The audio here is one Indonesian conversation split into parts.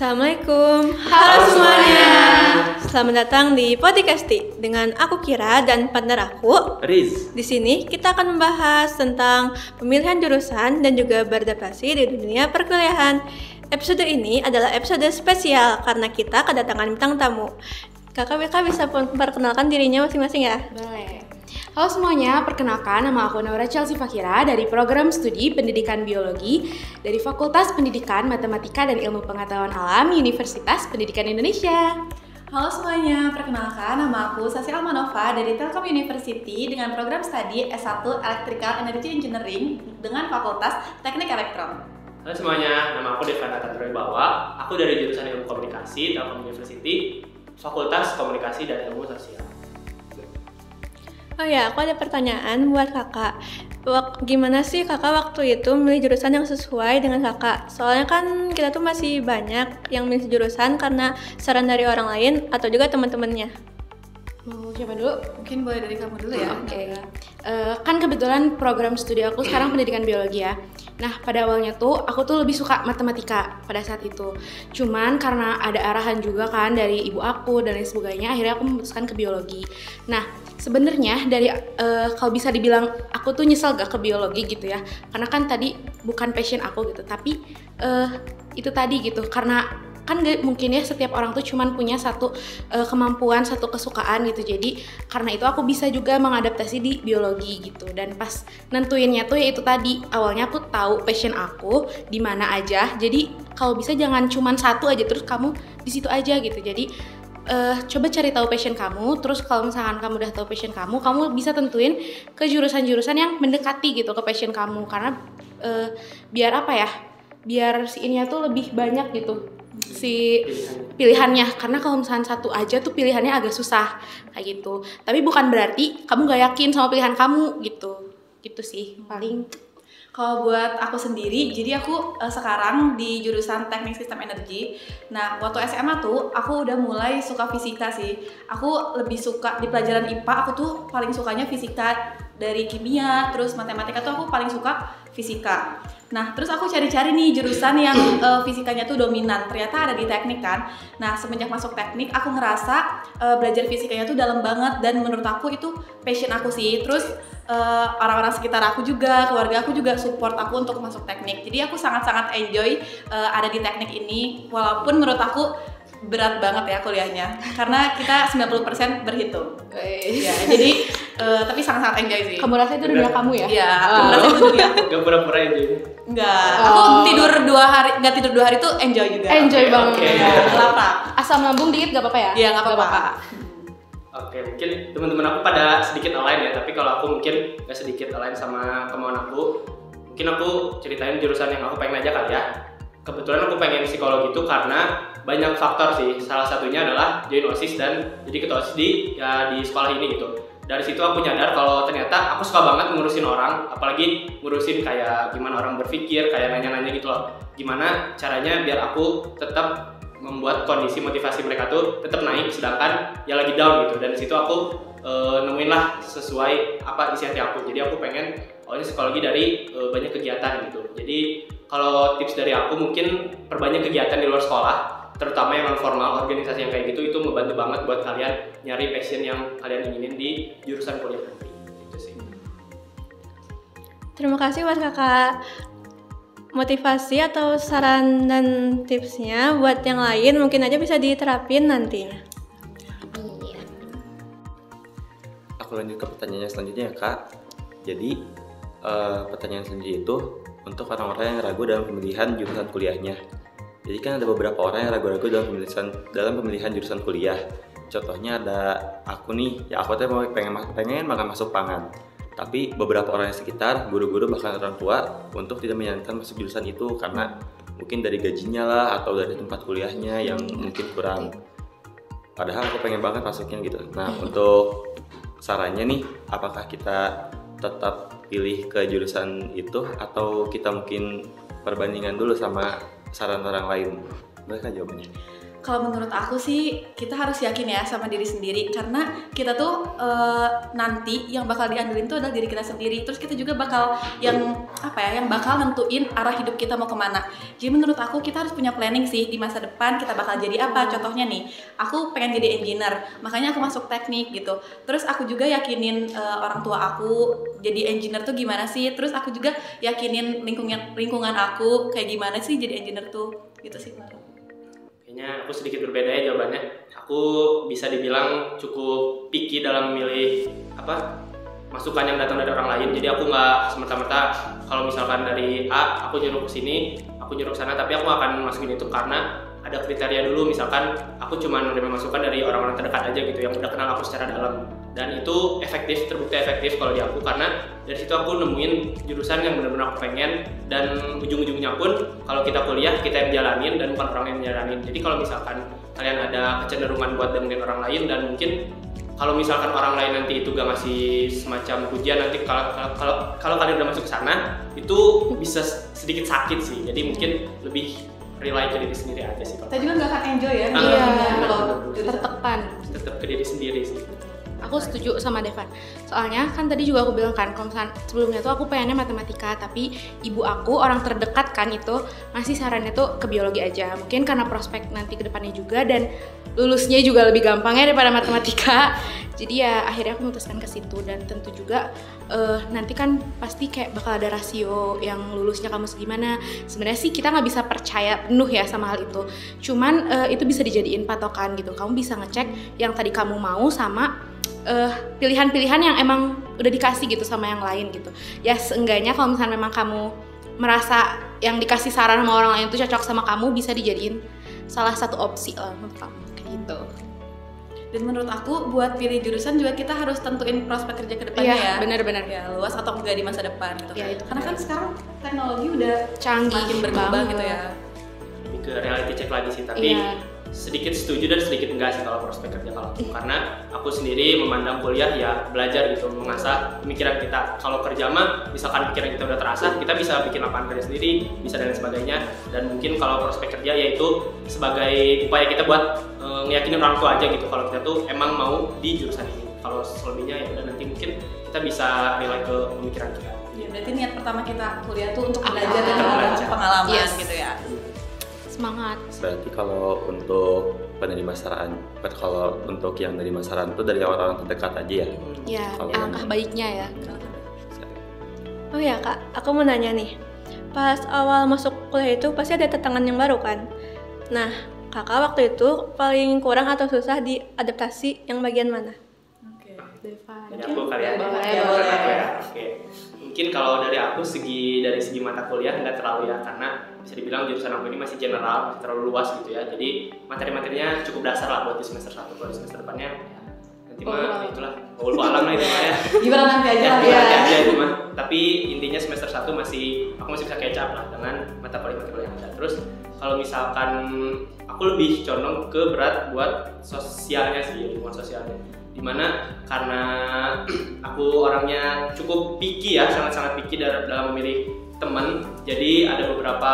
Assalamualaikum. Halo semuanya. Selamat datang di Podcasti dengan aku Kira dan partner aku Riz. Di sini kita akan membahas tentang pemilihan jurusan dan juga beradaptasi di dunia perkuliahan. Episode ini adalah episode spesial karena kita kedatangan bintang tamu. Kakak bisa memperkenalkan dirinya masing-masing ya? Boleh. Halo semuanya, perkenalkan nama aku Naura Chelsea Fakira dari Program Studi Pendidikan Biologi dari Fakultas Pendidikan, Matematika, dan Ilmu Pengetahuan Alam Universitas Pendidikan Indonesia. Halo semuanya, perkenalkan nama aku Sasi Almanova dari Telkom University dengan program studi S1 Electrical Energy Engineering dengan Fakultas Teknik Elektron. Halo semuanya, nama aku Devana Tantroibawa. Aku dari jurusan Ilmu Komunikasi Telkom University, Fakultas Komunikasi dan Ilmu Sosial. Oh ya, aku ada pertanyaan buat kakak. Gimana sih kakak waktu itu milih jurusan yang sesuai dengan kakak? Soalnya kan kita tuh masih banyak yang milih jurusan karena saran dari orang lain atau juga teman-temannya. Mau siapa dulu? Mungkin boleh dari kamu dulu ya. Oke. Kan kebetulan program studi aku sekarang pendidikan biologi ya. Nah, pada awalnya tuh aku tuh lebih suka matematika pada saat itu. Cuman karena ada arahan juga kan dari ibu aku dan lain sebagainya, akhirnya aku memutuskan ke biologi. Nah, sebenarnya dari kalau bisa dibilang aku tuh nyesel gak ke biologi gitu ya. Karena kan tadi bukan passion aku gitu, tapi itu tadi gitu karena kan gak mungkin ya setiap orang tuh cuman punya satu kemampuan, satu kesukaan gitu. Jadi karena itu aku bisa juga mengadaptasi di biologi gitu. Dan pas nentuinnya tuh ya itu tadi, awalnya aku tahu passion aku di mana aja. Jadi kalau bisa jangan cuman satu aja terus kamu di situ aja gitu. Jadi coba cari tahu passion kamu, terus kalau misalkan kamu udah tahu passion kamu bisa tentuin ke jurusan-jurusan yang mendekati gitu ke passion kamu. Karena biar apa ya, biar si ininya tuh lebih banyak gitu si pilihannya. Karena kalau misalkan satu aja tuh pilihannya agak susah kayak gitu. Tapi bukan berarti kamu gak yakin sama pilihan kamu gitu. Gitu sih paling. Kalau buat aku sendiri, jadi aku sekarang di jurusan Teknik Sistem Energi. Nah, waktu SMA tuh aku udah mulai suka fisika sih. Aku lebih suka di pelajaran IPA, aku tuh paling sukanya fisika. Dari kimia, terus matematika tuh aku paling suka fisika. Nah, terus aku cari-cari nih jurusan yang fisikanya tuh dominan. Ternyata ada di teknik kan. Nah, semenjak masuk teknik, aku ngerasa belajar fisikanya tuh dalam banget. Dan menurut aku itu passion aku sih. Terus orang-orang sekitar aku juga, keluarga aku juga support aku untuk masuk teknik. Jadi aku sangat-sangat enjoy ada di teknik ini. Walaupun menurut aku berat banget ya kuliahnya. Karena kita 90% berhitung. Ya, jadi tapi sangat-sangat enjoy sih. Kamu rasa itu dunia kamu ya? Iya, aku merasa itu dunia aku. Gak pura-pura enjoy. Enggak, aku tidur 2 hari, enggak tidur 2 hari tuh enjoy juga. Enjoy banget. Lapar. Asal lambung dikit gak apa-apa ya? Iya, enggak apa-apa. Oke, mungkin teman-teman aku pada sedikit align ya, tapi kalau aku mungkin gak sedikit align sama kemauan aku. Mungkin aku ceritain jurusan yang aku pengen aja kali ya. Kebetulan aku pengen psikologi itu karena banyak faktor sih. Salah satunya adalah join OSIS dan jadi ketua OSIS di sekolah ini gitu. Dari situ aku nyadar kalau ternyata aku suka banget ngurusin orang, apalagi ngurusin kayak gimana orang berpikir, kayak nanya-nanya gitu loh. Gimana caranya biar aku tetap membuat kondisi motivasi mereka tuh tetap naik sedangkan ya lagi down gitu. Dan di situ aku nemuin lah sesuai apa isi hati aku. Jadi aku pengen ini psikologi dari banyak kegiatan gitu. Jadi kalau tips dari aku mungkin perbanyak kegiatan di luar sekolah, terutama yang non formal, organisasi yang kayak gitu itu membantu banget buat kalian nyari passion yang kalian inginin di jurusan kuliah nanti. Itu sih. Terima kasih buat kakak. Motivasi atau saran dan tipsnya buat yang lain mungkin aja bisa diterapin nantinya. Aku lanjut ke pertanyaan selanjutnya ya kak. Jadi pertanyaan selanjutnya itu untuk orang-orang yang ragu dalam pemilihan jurusan kuliahnya. Jadi kan ada beberapa orang yang ragu-ragu dalam pemilihan jurusan kuliah. Contohnya ada aku nih, ya aku tuh pengen banget masuk pangan. Tapi beberapa orang yang sekitar, guru-guru bahkan orang tua untuk tidak menyarankan masuk jurusan itu karena mungkin dari gajinya lah atau dari tempat kuliahnya yang mungkin kurang. Padahal aku pengen banget masuknya gitu. Nah untuk sarannya nih, apakah kita tetap pilih ke jurusan itu atau kita mungkin perbandingan dulu sama saran orang lain? Mereka jawabannya. Kalau menurut aku sih kita harus yakin ya sama diri sendiri, karena kita tuh nanti yang bakal diandelin tuh adalah diri kita sendiri. Terus kita juga bakal yang bakal nentuin arah hidup kita mau kemana. Jadi menurut aku kita harus punya planning sih di masa depan kita bakal jadi apa. Contohnya nih, aku pengen jadi engineer, makanya aku masuk teknik gitu. Terus aku juga yakinin orang tua aku jadi engineer tuh gimana sih. Terus aku juga yakinin lingkungan aku kayak gimana sih jadi engineer tuh, gitu sih. Kayaknya aku sedikit berbeda ya jawabannya. Aku bisa dibilang cukup picky dalam memilih masukan yang datang dari orang lain. Jadi aku nggak semerta-merta kalau misalkan dari A aku nyuruh ke sini, aku nyuruh ke sana, tapi aku akan masukin itu karena ada kriteria dulu. Misalkan aku cuma menerima masukan dari orang-orang terdekat aja gitu yang udah kenal aku secara dalam, dan itu terbukti efektif kalau di aku, karena dari situ aku nemuin jurusan yang benar-benar aku pengen, dan ujung-ujungnya pun kalau kita kuliah kita yang jalanin dan bukan orang yang jalanin. Jadi kalau misalkan kalian ada kecenderungan buat dengerin orang lain, dan mungkin kalau misalkan orang lain nanti itu gak ngasih semacam pujian, nanti kalau kalian udah masuk ke sana itu bisa sedikit sakit sih. Jadi mungkin lebih rely ke diri sendiri aja sih. Kita juga nggak akan enjoy ya. Iya, kalau tertekan. Tetap ke diri sendiri sih. Aku setuju sama Devan. Soalnya kan tadi juga aku bilang kan, kalau misalnya sebelumnya tuh aku pengennya matematika, tapi ibu aku orang terdekat kan itu masih sarannya tuh ke biologi aja. Mungkin karena prospek nanti ke depannya juga, dan lulusnya juga lebih gampang ya daripada matematika. Jadi ya akhirnya aku memutuskan ke situ, dan tentu juga nanti kan pasti kayak bakal ada rasio yang lulusnya kamu segimana. Sebenarnya sih kita nggak bisa percaya penuh ya sama hal itu. Cuman itu bisa dijadiin patokan gitu. Kamu bisa ngecek yang tadi kamu mau sama pilihan-pilihan yang emang udah dikasih gitu sama yang lain gitu. Ya seenggaknya kalau misalnya memang kamu merasa yang dikasih saran sama orang lain itu cocok sama kamu, bisa dijadiin salah satu opsi lah untuk kamu kayak gitu. Dan menurut aku buat pilih jurusan juga kita harus tentuin prospek kerja ke depannya ya. Benar-benar. Ya, luas atau enggak di masa depan gitu. Ya, itu karena kan sekarang teknologi udah canggih makin berkembang banget gitu ya. Lebih ke reality check lagi sih, tapi sedikit setuju dan sedikit enggak sih kalau prospek kerja kalau aku. Karena aku sendiri memandang kuliah ya belajar gitu, mengasah pemikiran kita. Kalau kerja mah misalkan pikiran kita udah terasah, kita bisa bikin lapangan kerja sendiri, bisa dan sebagainya. Dan mungkin kalau prospek kerja yaitu sebagai upaya kita buat ngeyakinin orang tua aja gitu kalau kita tuh emang mau di jurusan ini. Kalau selebihnya ya udah nanti mungkin kita bisa nilai ke pemikiran kita. Ya, berarti niat pertama kita kuliah tuh untuk belajar dan menambah pengalaman gitu ya. Semangat. Berarti kalau untuk penerima saran, kalau untuk yang dari saran itu dari orang-orang terdekat aja ya? Ya, Kalau alangkah baiknya ya. Oh ya Kak, aku mau nanya nih. Pas awal masuk kuliah itu pasti ada tantangan yang baru kan? Nah, Kakak waktu itu paling kurang atau susah di adaptasi yang bagian mana? Oke. Devan. Dari aku kali ya. Boleh. Aku ya. Oke. Mungkin kalau dari aku dari segi mata kuliah nggak terlalu ya, karena bisa dibilang jurusan aku ini masih general, masih terlalu luas gitu ya. Jadi materi-materinya cukup dasar lah buat di semester 1. Kalau di semester depannya ya, nanti mah itulah wallahu alam lah itu mah ya. Gimana nanti aja lah Ya, ya. aja itu mah. Tapi intinya semester 1 aku masih bisa catch up lah dengan mata kuliah yang ada. Terus kalau misalkan aku lebih condong ke berat buat sosialnya sih, lingkungan sosialnya. Dimana karena aku orangnya cukup picky ya, sangat-sangat picky dalam memilih teman. Jadi ada beberapa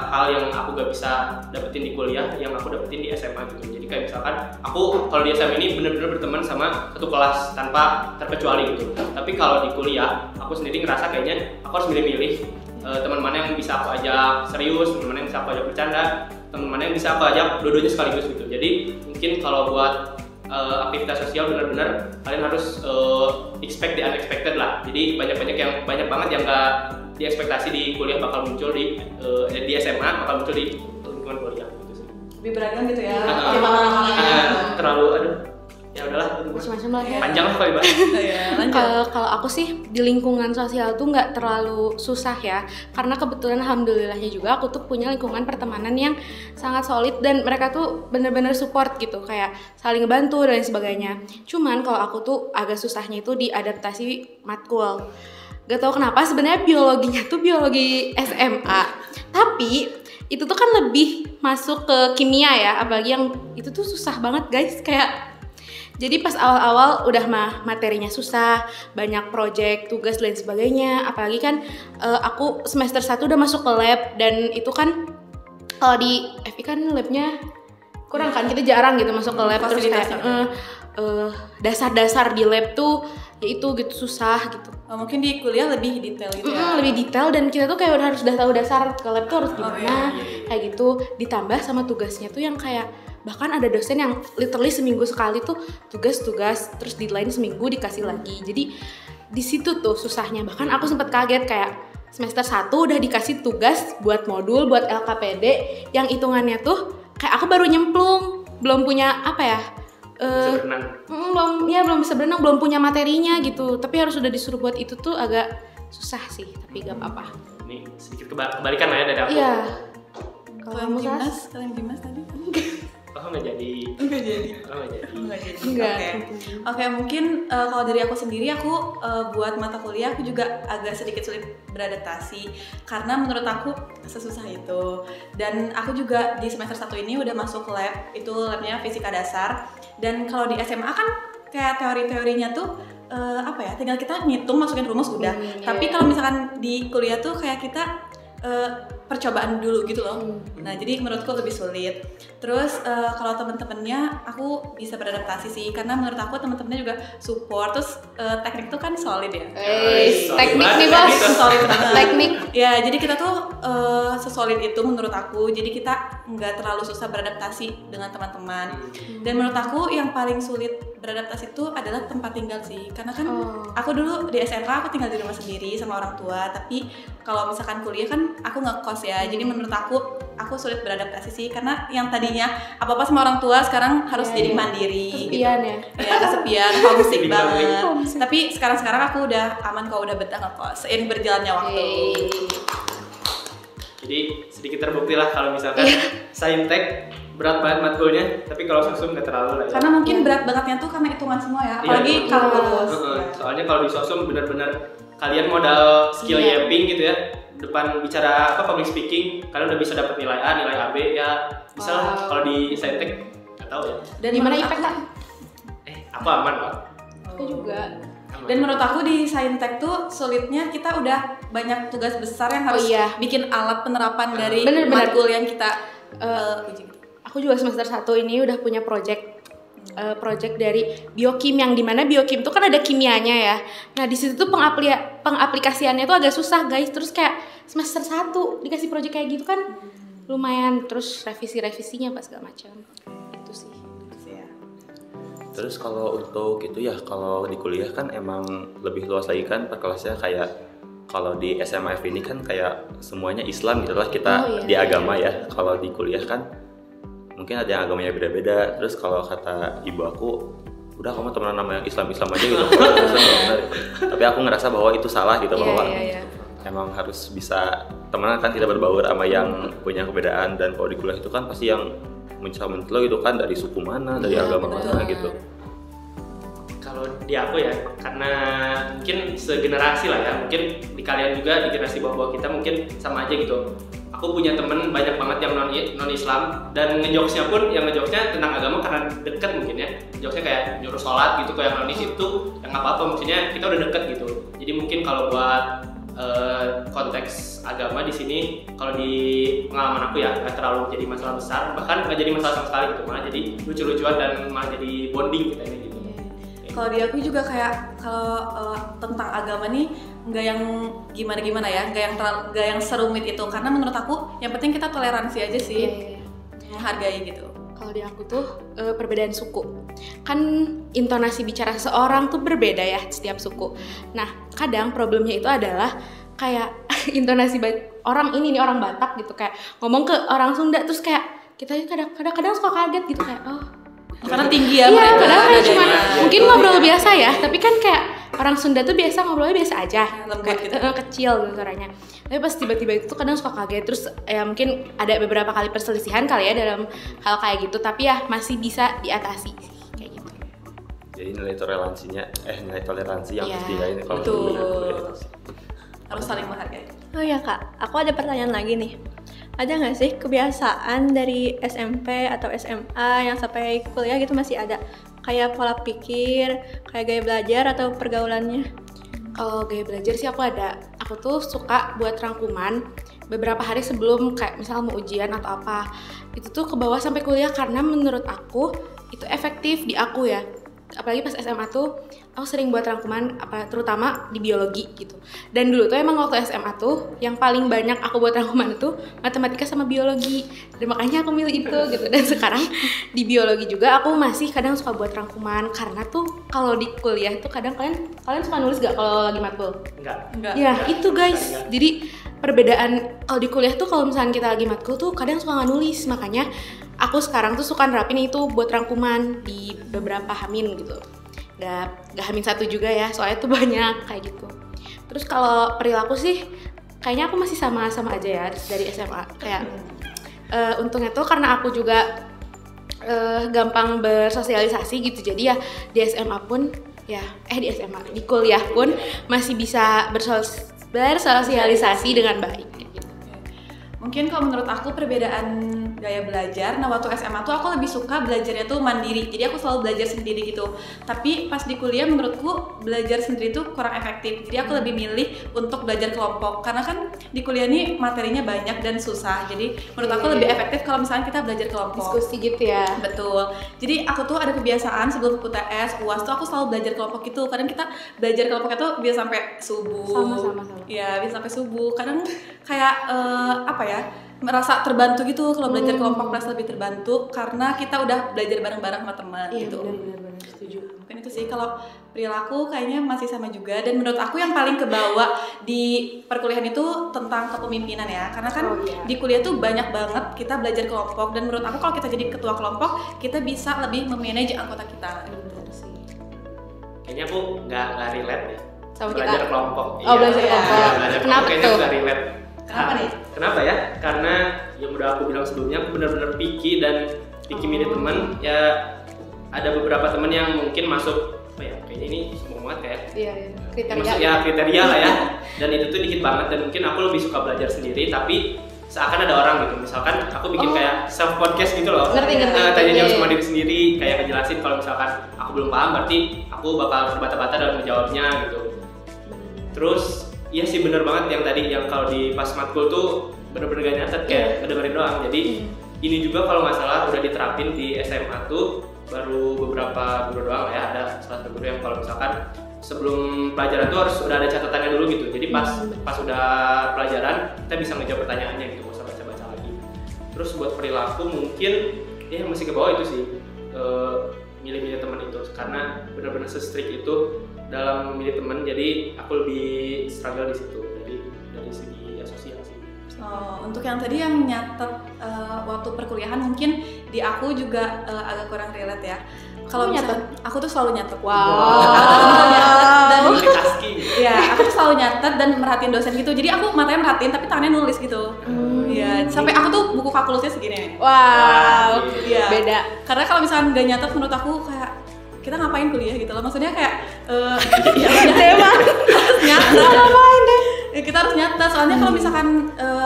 hal yang aku gak bisa dapetin di kuliah yang aku dapetin di SMA gitu. Jadi kayak misalkan aku kalau di SMA ini benar-benar berteman sama satu kelas tanpa terkecuali gitu. Tapi kalau di kuliah aku sendiri ngerasa kayaknya aku harus milih-milih teman mana yang bisa aku ajak serius, teman mana yang bisa aku ajak bercanda, teman mana yang bisa aku ajak dua-duanya sekaligus gitu. Jadi mungkin kalau buat aktivitas sosial benar-benar kalian harus expect the unexpected lah. Jadi banyak banget yang nggak diekspektasi di kuliah bakal muncul di SMA, bakal muncul di lingkungan kuliah gitu sih. Lebih beragam gitu ya. Terlalu ya udahlah Macam-macam lah ya. panjang lah kali Mbak. Kalau aku sih di lingkungan sosial tuh nggak terlalu susah ya, karena kebetulan alhamdulillahnya juga aku tuh punya lingkungan pertemanan yang sangat solid dan mereka tuh bener-bener support gitu, kayak saling ngebantu dan sebagainya. Cuman kalau aku tuh agak susahnya itu di adaptasi matkul. Gak tau kenapa sebenarnya biologinya tuh biologi SMA, tapi itu tuh kan lebih masuk ke kimia ya, apalagi yang itu tuh susah banget guys, kayak jadi pas awal-awal udah materinya susah, banyak project, tugas dan sebagainya. Apalagi kan aku semester 1 udah masuk ke lab, dan itu kan kalau di FI kan labnya kurang kan, kita jarang gitu masuk ke lab terus kayak dasar-dasar di lab tuh ya itu gitu susah gitu. Mungkin di kuliah lebih detail gitu ya. Lebih detail dan kita tuh kayak udah harus tahu dasar ke lab tuh harus gimana kayak gitu, ditambah sama tugasnya tuh yang kayak bahkan ada dosen yang literally seminggu sekali tuh tugas terus deadline seminggu dikasih lagi. Jadi di situ tuh susahnya, bahkan aku sempat kaget kayak semester 1 udah dikasih tugas buat modul buat LKPD yang hitungannya tuh kayak aku baru nyemplung, belum punya apa ya, Bisa berenang. belum bisa berenang, belum punya materinya gitu, tapi harus udah disuruh buat itu tuh agak susah sih, tapi gak apa-apa. Ini sedikit kebalikan lah ya dari aku. Iya. Kalian gimnas tadi? Oh nggak jadi. Enggak. Oke, mungkin kalau dari aku sendiri, aku buat mata kuliah aku juga agak sedikit sulit beradaptasi karena menurut aku sesusah itu. Dan aku juga di semester 1 ini udah masuk lab, itu labnya fisika dasar. Dan kalau di SMA kan kayak teori-teorinya tuh tinggal kita ngitung, masukin rumus udah. Tapi kalau misalkan di kuliah tuh kayak kita percobaan dulu gitu loh. Nah, jadi menurutku lebih sulit. Terus kalau teman-temannya aku bisa beradaptasi sih, karena menurut aku teman-temannya juga support. Terus teknik tuh kan solid ya. Teknik nih bos. Solid banget. Teknik. Ya, jadi kita tuh sesolid itu menurut aku. Jadi kita nggak terlalu susah beradaptasi dengan teman-teman. Dan menurut aku yang paling sulit beradaptasi itu adalah tempat tinggal sih. Karena kan aku dulu di SMA aku tinggal di rumah sendiri sama orang tua. Tapi kalau misalkan kuliah kan aku ngekos ya. Jadi menurut aku sulit beradaptasi sih, karena yang tadinya apa-apa sama orang tua sekarang harus jadi mandiri. Kesepian gitu. Ya, kesepian, homesick banget. Tapi sekarang aku udah aman kok, udah betah ngekos seiring berjalannya waktu. Jadi sedikit terbukti lah kalau misalkan Saintek berat banget matkulnya, tapi kalau sosum nggak terlalu lah ya. Karena mungkin berat bangetnya tuh karena hitungan semua ya, apalagi kalau lulus. Soalnya kalau di sosum benar-benar kalian modal skill yapping gitu ya, depan bicara public speaking, kalian udah bisa dapat nilai A, nilai AB ya. Bisa lah. Kalau di Saintek nggak tahu ya. Dan gimana IPK? Aku aman Pak. Aku juga. Dan menurut aku di Saintek tuh sulitnya kita udah banyak tugas besar yang harus bikin alat penerapan dari matkul yang kita uji. Aku juga semester 1 ini udah punya project dari biokim, yang dimana biokim tuh kan ada kimianya ya. Nah di situ tuh pengaplikasiannya tuh agak susah guys. Terus kayak semester 1 dikasih project kayak gitu kan lumayan. Terus revisinya pas segala macam. Itu sih. Terus kalau untuk itu ya, kalau di kuliah kan emang lebih luas lagi kan per kelasnya. Kayak kalau di SMF ini kan kayak semuanya Islam gitu lah, kita di agama ya. Kalau di kuliah kan mungkin ada yang agamanya beda-beda. Terus kalau kata ibu aku, udah kamu temenan sama yang Islam aja gitu. Tapi aku ngerasa bahwa itu salah gitu, bahwa emang harus bisa temenan kan, kita berbaur sama yang punya kebedaan. Dan kalau di kuliah itu kan pasti yang mencela gitu kan, dari suku mana, dari agama mana gitu. Kalau di aku ya, karena mungkin segenerasi lah ya, mungkin di kalian juga, di generasi bawah kita mungkin sama aja gitu. Aku punya temen banyak banget yang non Islam, dan ngejokesnya pun yang ngejokesnya tentang agama karena deket mungkin ya. Jokesnya kayak nyuruh sholat gitu, kayak nonis itu yang nggak apa-apa, maksudnya kita udah deket gitu. Jadi mungkin kalau buat konteks agama di sini, kalau di pengalaman aku ya nggak terlalu jadi masalah besar, bahkan nggak jadi masalah sama sekali gitu, malah jadi lucu-lucuan dan malah jadi bonding kita ini gitu. Kalau di aku juga kayak kalau tentang agama nih nggak yang gimana ya, nggak yang serumit itu, karena menurut aku yang penting kita toleransi aja sih, menghargai gitu. Kalau di aku tuh perbedaan suku, kan intonasi bicara seorang tuh berbeda ya setiap suku. Nah kadang problemnya itu adalah kayak intonasi orang ini nih, orang Batak gitu, kayak ngomong ke orang Sunda, terus kayak kita kadang suka kaget gitu, kayak karena tinggi ya mereka. Padahal kayak cuma mungkin ngobrol biasa ya, tapi kan kayak orang Sunda tuh biasa ngobrolnya biasa aja, kayak gitu. Kecil gitu suaranya. Tapi pas tiba-tiba itu tuh kadang suka kaget. Terus ya mungkin ada beberapa kali perselisihan kali ya dalam hal kayak gitu, tapi ya masih bisa diatasi kayak gitu. Jadi nilai toleransi yang harus dirayain kalau harus saling menghargai. Oh ya kak, aku ada pertanyaan lagi nih. Ada nggak sih kebiasaan dari SMP atau SMA yang sampai kuliah gitu masih ada? Kayak pola pikir, kayak gaya belajar atau pergaulannya? Kalau gaya belajar sih aku ada. Aku tuh suka buat rangkuman beberapa hari sebelum kayak misal mau ujian atau apa, itu tuh ke bawah sampai kuliah karena menurut aku itu efektif di aku ya. Apalagi pas SMA tuh aku sering buat rangkuman terutama di biologi gitu. Dan dulu tuh emang waktu SMA tuh yang paling banyak aku buat rangkuman itu matematika sama biologi. Dan makanya aku milih itu gitu. Dan sekarang di biologi juga aku masih kadang suka buat rangkuman karena tuh kalau di kuliah tuh kadang kalian suka nulis gak kalau lagi matkul? Enggak. Ya, itu guys. Jadi perbedaan kalau di kuliah tuh kalau misalnya kita lagi matkul tuh kadang suka nggak nulis, makanya aku sekarang tuh suka nerapin itu buat rangkuman di beberapa hamin gitu. Gak hamin 1 juga ya, soalnya tuh banyak kayak gitu. Terus kalau perilaku sih kayaknya aku masih sama-sama aja ya dari SMA. Kayak untungnya tuh karena aku juga gampang bersosialisasi gitu, jadi ya di SMA pun di kuliah pun masih bisa bersosialisasi dengan baik. Mungkin kalau menurut aku perbedaan gaya belajar, nah waktu SMA tuh aku lebih suka belajarnya tuh mandiri, jadi aku selalu belajar sendiri gitu. Tapi pas di kuliah menurutku belajar sendiri tuh kurang efektif, jadi aku lebih milih untuk belajar kelompok. Karena kan di kuliah ini materinya banyak dan susah, jadi menurut aku lebih efektif kalau misalnya kita belajar kelompok. Diskusi gitu ya. Betul. Jadi aku tuh ada kebiasaan sebelum UTS, UAS tuh aku selalu belajar kelompok gitu. Kadang kita belajar kelompoknya tuh bisa sampai subuh. Sama. Iya, bisa sampai subuh. Kadang kayak merasa terbantu gitu kalau belajar kelompok, merasa lebih terbantu karena kita udah belajar bareng-bareng sama teman gitu. Benar, setuju. Mungkin itu sih. Kalau perilaku kayaknya masih sama juga, dan menurut aku yang paling kebawa di perkuliahan itu tentang kepemimpinan ya, karena kan di kuliah tuh banyak banget kita belajar kelompok, dan menurut aku kalau kita jadi ketua kelompok kita bisa lebih memanage anggota kita. Benar sih. Kayaknya aku nggak relate ya. Sama belajar kita. kelompok. Belajar kelompok. Belajar Kenapa kelompok kayaknya tuh? nggak relate. Kenapa nih? Kenapa ya? Karena yang udah aku bilang sebelumnya, aku benar-benar picky dan picky milih teman. Ya ada beberapa teman yang mungkin masuk kayaknya ini sombong banget kayak. Iya. Kriteria. Masuk ya kriteria lah ya. Dan itu tuh dikit banget, dan mungkin aku lebih suka belajar sendiri, tapi seakan ada orang gitu. Misalkan aku bikin kayak self podcast gitu loh. Ngerti. Tanya jawab sama diri sendiri, kayak ngejelasin kalau misalkan aku belum paham, berarti aku bakal berbata-bata dalam menjawabnya gitu. Terus iya sih bener banget yang tadi, yang kalau di pas matkul tuh bener-bener gak nyatet, kayak ngedengerin doang. Jadi ini juga kalau nggak salah udah diterapin di SMA tuh baru beberapa guru doang ya. Ada salah satu guru yang kalau misalkan sebelum pelajaran tuh harus udah ada catatannya dulu gitu. Jadi pas udah pelajaran kita bisa ngejawab pertanyaannya gitu, nggak usah baca-baca lagi. Terus buat perilaku mungkin ya masih ke bawah itu sih, milih-milih teman itu, karena benar-benar se-strict itu dalam memilih teman. Jadi aku lebih struggle di situ dari segi sosial sih. Untuk yang tadi yang nyatet waktu perkuliahan, mungkin di aku juga agak kurang relate ya. Kalau nyatet, aku tuh selalu nyatet. Dan Multitasking. ya, aku tuh selalu nyatet dan merhatiin dosen gitu. Jadi aku matanya merhatiin tapi tangannya nulis gitu. Iya, sampai aku tuh buku kalkulusnya segini. Wow. Iya. Beda. Karena kalau misalnya nggak nyatet, menurut aku kayak kita ngapain kuliah gitu loh. Maksudnya kayak ya Emang harus nyatet. ngapain deh? Ya, kita harus nyatet, soalnya kalau misalkan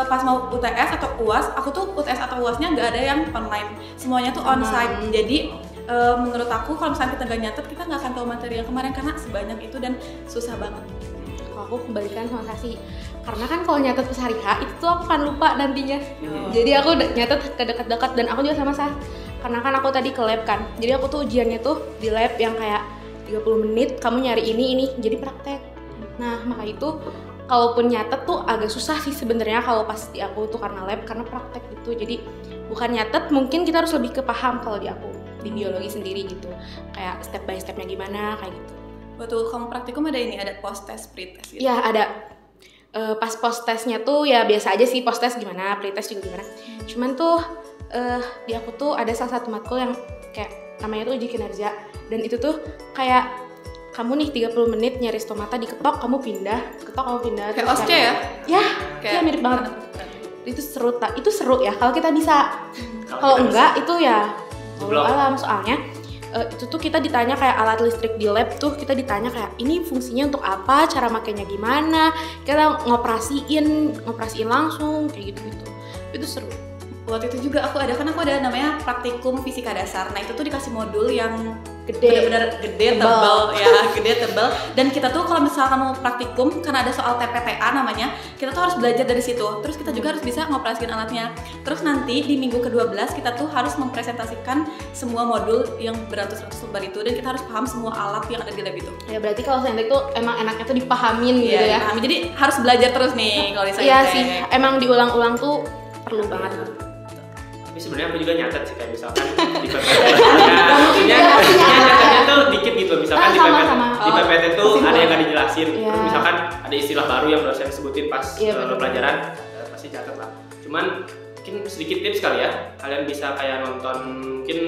pas mau UTS atau UAS, aku tuh UTS atau UASnya nggak ada yang online, semuanya tuh onsite. Jadi menurut aku kalau misalnya kita nggak nyatet, kita nggak akan tahu materi yang kemarin karena sebanyak itu dan susah banget. Kalau aku kebalikan sama Sasi, karena kan kalau nyatet pas hari H itu tuh aku kan lupa nantinya. Jadi aku nyatet ke dekat-dekat, dan aku juga sama Sas. Karena kan aku tadi ke lab kan, jadi aku tuh ujiannya tuh di lab yang kayak 30 menit kamu nyari ini jadi praktek. Nah maka itu kalaupun nyatet tuh agak susah sih sebenarnya kalau pas di aku tuh karena lab, karena praktek gitu. Jadi bukan nyatet, mungkin kita harus lebih ke paham kalau di aku, di biologi sendiri gitu, kayak step by stepnya gimana kayak gitu. Waktu kamu praktikum ada post test, pre test gitu? Ya ada. Pas post testnya tuh ya biasa aja sih, post test gimana, pre test juga gimana. Cuman tuh di aku tuh ada salah satu matkul yang kayak namanya tuh uji kinerja, dan itu tuh kayak kamu nih 30 menit nyari stomata, diketok kamu pindah. Kayak OSCE ya? Ya, kayak mirip banget. Itu seru ya kalau kita bisa. Kalau enggak itu ya alam, soalnya itu tuh kita ditanya kayak alat listrik di lab tuh, kita ditanya kayak ini fungsinya untuk apa, cara makainya gimana, kita ngoperasiin langsung kayak gitu. Itu seru. Waktu itu juga aku ada namanya praktikum fisika dasar. Nah itu tuh dikasih modul yang bener-bener gede, tebal ya, gede, tebal. Dan kita tuh kalau misalkan mau praktikum, karena ada soal TPTA namanya, kita tuh harus belajar dari situ. Terus kita juga harus bisa ngoperasiin alatnya. Terus nanti di minggu ke-12 kita tuh harus mempresentasikan semua modul yang beratus-ratus lembar itu, dan kita harus paham semua alat yang ada di lab itu. Ya berarti kalau saintek tuh emang enaknya tuh dipahamin gitu ya. Dipahami. Jadi harus belajar terus nih kalau di saintek. Iya sih, emang diulang-ulang tuh perlu banget. Tapi sebenarnya aku juga nyatet sih, kayak misalkan di PPT maksudnya nyatetnya tuh dikit gitu, misalkan di PPT tuh ada yang nggak dijelasin, terus misalkan ada istilah baru yang dosen sebutin pas pelajaran, pasti catat lah. Cuman mungkin sedikit tips kali ya, kalian bisa kayak nonton mungkin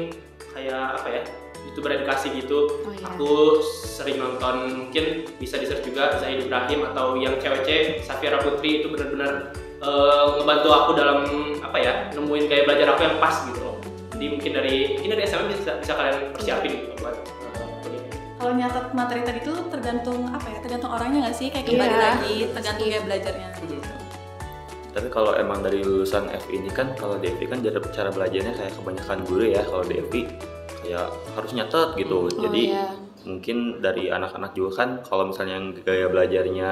kayak apa ya, YouTuber edukasi gitu. Aku sering nonton, mungkin bisa di search juga Zahid Ibrahim atau yang cewek Safira Putri, itu benar-benar ngebantu aku dalam apa ya, nemuin gaya belajar aku yang pas gitu loh. Jadi mungkin dari SMA bisa kalian persiapin gitu buat kuliah. Kalau nyatet materi tadi tuh tergantung apa ya, tergantung orangnya nggak sih, kayak kembali lagi tergantung gaya belajarnya. Tapi kalau emang dari lulusan FI ini kan, kalau di FI kan cara belajarnya kayak kebanyakan guru ya, kalau di FI kayak harus nyatet gitu. Jadi mungkin dari anak-anak juga kan, kalau misalnya yang gaya belajarnya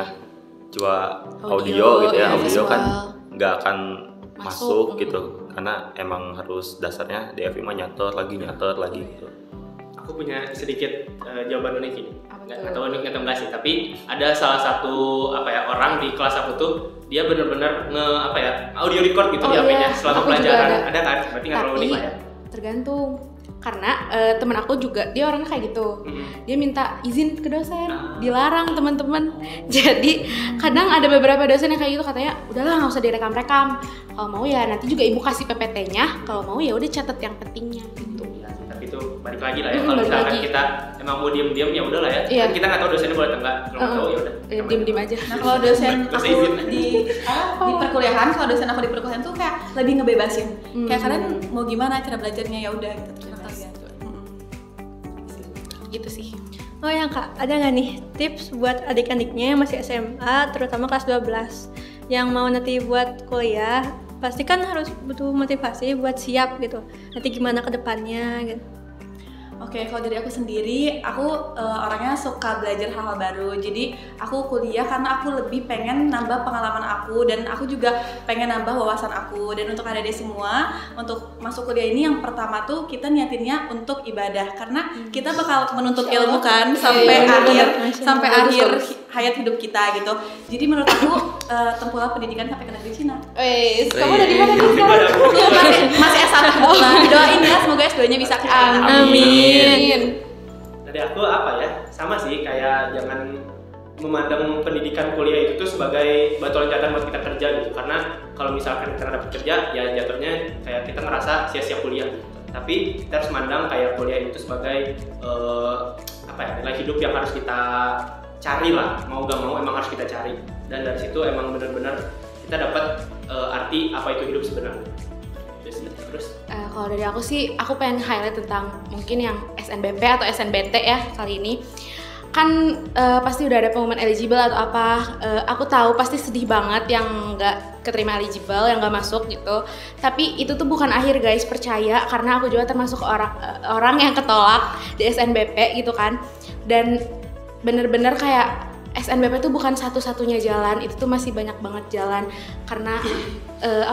cuma audio gitu ya, audio kan nggak akan masuk gitu, karena emang harus dasarnya di FI mah nyatet lagi gitu. Aku punya sedikit jawaban unik ini. Nggak tahu unik atau enggak sih, tapi ada salah satu apa ya, orang di kelas aku tuh dia bener-bener audio record gitu di HP-nya selama pelajaran. Ada kan? Berarti nggak terlalu unik lah ya. Tergantung. Karena temen aku juga dia orangnya kayak gitu. Dia minta izin ke dosen, dilarang teman-teman. Jadi kadang ada beberapa dosen yang kayak gitu, katanya udahlah nggak usah direkam-rekam. Kalau mau ya nanti juga ibu kasih PPT-nya. Kalau mau ya udah catat yang pentingnya gitu. Tapi itu balik lagi lah ya. Kalau misalkan kita emang mau diem-diem ya udahlah ya. Kan kita nggak tahu dosennya boleh atau enggak. Kalau nggak tahu ya udah. Diem-diem aja. Nah kalau dosen aku di perkuliahan, kalau dosen aku di perkuliahan tuh kayak lebih ngebebasin. Kayak kalian mau gimana cara belajarnya, ya udah gitu, terserah kalian. Gitu sih. Oh ya Kak, ada nggak nih tips buat adik-adiknya yang masih SMA, terutama kelas 12 yang mau nanti buat kuliah, pasti kan harus butuh motivasi buat siap gitu. Nanti gimana ke depannya gitu. Oke, kalau dari aku sendiri, aku orangnya suka belajar hal-hal baru. Jadi aku kuliah karena aku lebih pengen nambah pengalaman aku, dan aku juga pengen nambah wawasan aku. Dan untuk adik-adik semua, untuk masuk kuliah ini yang pertama tuh kita niatinnya untuk ibadah, karena kita bakal menuntut ilmu kan sampai akhir hayat hidup kita gitu. Jadi menurut aku tempuhlah pendidikan sampai ke negeri Cina. Kamu dari mana nih sekarang? Masih S1 kebetulan. Doain ya, semoga S2-nya bisa ke China. Amin. Dari aku apa ya, sama sih, kayak jangan memandang pendidikan kuliah itu tuh sebagai batu loncatan buat kita kerja gitu. Karena kalau misalkan kita dapat kerja, ya jatuhnya kayak kita ngerasa sia-sia kuliah gitu. Tapi kita harus mandang kayak kuliah itu sebagai nilai hidup yang harus kita cari lah, mau gak mau emang harus kita cari. Dan dari situ emang benar-benar kita dapat arti apa itu hidup sebenarnya. Terus kalau dari aku sih, aku pengen highlight tentang mungkin yang SNBP atau SNBT ya kali ini. Kan pasti udah ada pengumuman eligible atau apa. Aku tahu pasti sedih banget yang nggak keterima eligible, yang nggak masuk gitu. Tapi itu tuh bukan akhir guys, percaya. Karena aku juga termasuk orang yang ketolak di SNBP gitu kan. Dan bener-bener kayak SNBP tuh bukan satu-satunya jalan, itu tuh masih banyak banget jalan. Karena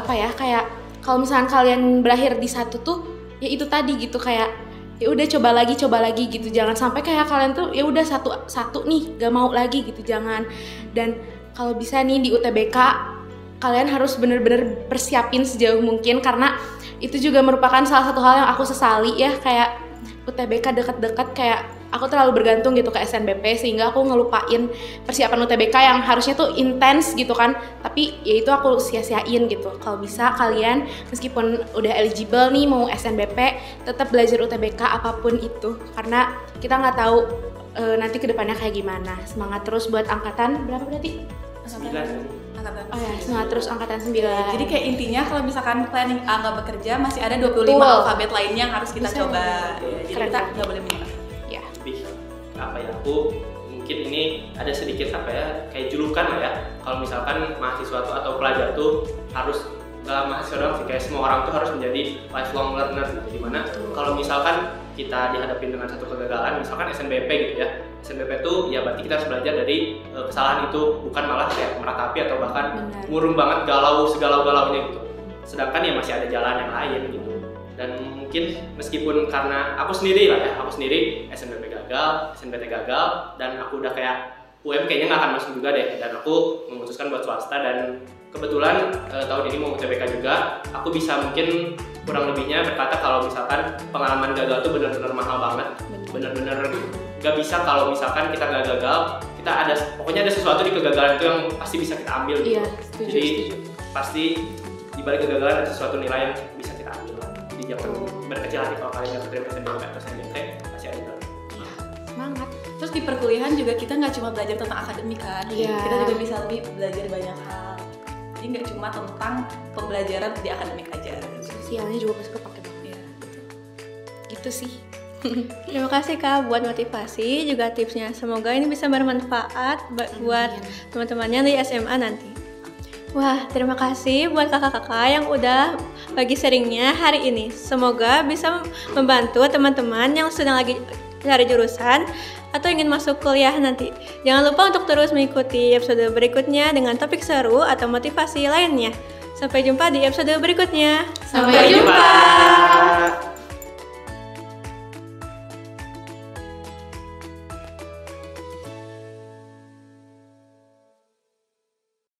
kayak kalau misalkan kalian berakhir di satu tuh, ya itu tadi gitu, kayak ya udah coba lagi gitu. Jangan sampai kayak kalian tuh ya udah satu nih gak mau lagi gitu, jangan. Dan kalau bisa nih di UTBK kalian harus bener-bener persiapin sejauh mungkin, karena itu juga merupakan salah satu hal yang aku sesali ya, kayak UTBK deket-deket, kayak aku terlalu bergantung gitu ke SNBP sehingga aku ngelupain persiapan UTBK yang harusnya tuh intens gitu kan, tapi ya itu aku sia-siain gitu. Kalau bisa kalian meskipun udah eligible nih mau SNBP, tetap belajar UTBK apapun itu, karena kita nggak tahu nanti kedepannya kayak gimana. Semangat terus buat angkatan berapa berarti? 9. Oh ya, semangat terus angkatan 9. Jadi kayak intinya kalau misalkan planning A nggak bekerja, masih ada 25 alfabet lainnya yang harus kita coba. Jadi kita nggak boleh menyerah. Aku mungkin ini ada sedikit kayak julukan lah ya. Kalau misalkan mahasiswa tuh atau pelajar tuh harus, nggak mahasiswa doang sih, kayak semua orang tuh harus menjadi lifelong learner gitu. Dimana kalau misalkan kita dihadapin dengan satu kegagalan, misalkan SNBP gitu ya. SNBP itu ya berarti kita harus belajar dari kesalahan itu, bukan malah kayak meratapi atau bahkan ngurung banget galau segalau-galaunya gitu. Sedangkan ya masih ada jalan yang lain gitu. Dan mungkin meskipun karena aku sendiri SNBP gagal, SNBT gagal, dan aku udah kayak UM kayaknya nggak akan masuk juga deh, dan aku memutuskan buat swasta. Dan kebetulan tahun ini mau UTBK juga, aku bisa mungkin kurang lebihnya berkata kalau misalkan pengalaman gagal itu benar-benar mahal banget, benar-benar gak bisa kalau misalkan kita gak gagal, kita ada pokoknya ada sesuatu di kegagalan itu yang pasti bisa kita ambil gitu. Iya, setuju, Jadi setuju. pasti di balik kegagalan ada sesuatu nilai yang bisa kita ambil lah. Jadi jangan berkecil hati kalau kalian nggak terima SNBP atau SNBT, pasti ada jalan. Semangat. Terus di perkuliahan juga kita nggak cuma belajar tentang akademik kan, Iya. kita juga bisa lebih belajar banyak hal. Jadi nggak cuma tentang pembelajaran di akademik aja. Sosialnya juga pasti kepake banget. Iya. Gitu sih. Terima kasih Kak buat motivasi juga tipsnya. Semoga ini bisa bermanfaat buat teman-temannya di SMA nanti. Wah, terima kasih buat kakak-kakak yang udah bagi sharingnya hari ini. Semoga bisa membantu teman-teman yang sedang lagi cari jurusan atau ingin masuk kuliah nanti. Jangan lupa untuk terus mengikuti episode berikutnya dengan topik seru atau motivasi lainnya. Sampai jumpa di episode berikutnya. Sampai jumpa.